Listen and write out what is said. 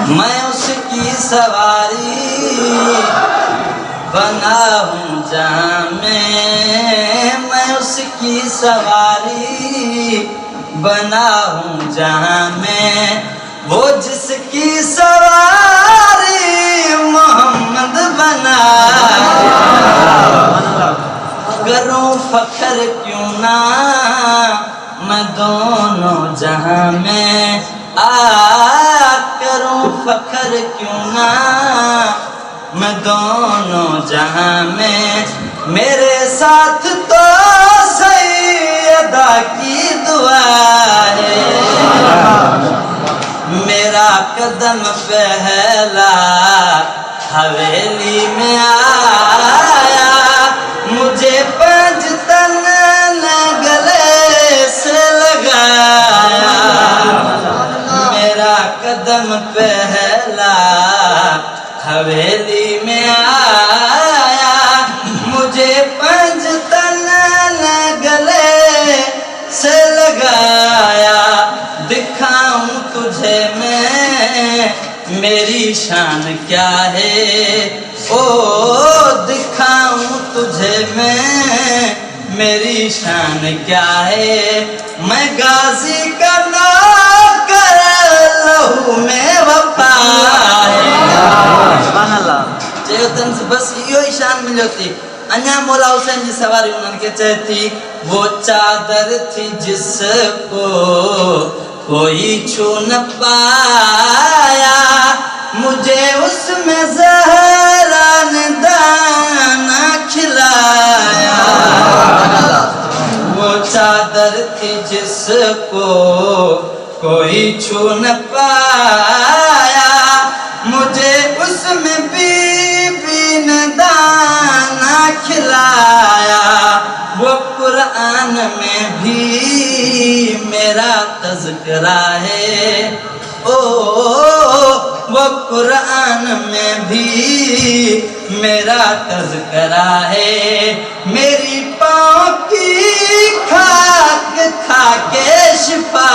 मैं उसकी सवारी बना हूँ जहाँ मैं उसकी सवारी बना हूँ जहाँ मैं, वो जिसकी सवारी मोहम्मद बना। करूँ फख्र क्यों ना मैं दोनों जहाँ में, करूँ फख्र क्यों ना मैं दोनों जहाँ में। मेरे साथ तो सैयदा की दुआ है, मेरा कदम पहला हवेली में आया, मुझे पंजतन ने गले से लगाया। मेरा कदम पहला हवेली में आया, मुझे पंजतन ने गले से लगाया। दिखाऊं तुझे मैं मेरी शान क्या है, ओ दिखाऊं तुझे मैं मेरी शान क्या है। मैं गाजी का नौकर लहू में वफा है। चेतन से बस यो ही शान मिली होती। अन्या मौला हुसैन जी सवारी उनके चहती, वो चादर थी जिसको कोई छू न पाया, मुझे उसमें ज़हरा ने दाना खिलाया। वो चादर थी जिसको कोई छू न पाया, मुझे उसमें बीबी ने दाना खिलाया। वो कुरान में भी मेरा तज़किरा है, ओ वो कुरान में भी मेरा तज़किरा है। मेरी पाँव की खाक खा के शिफा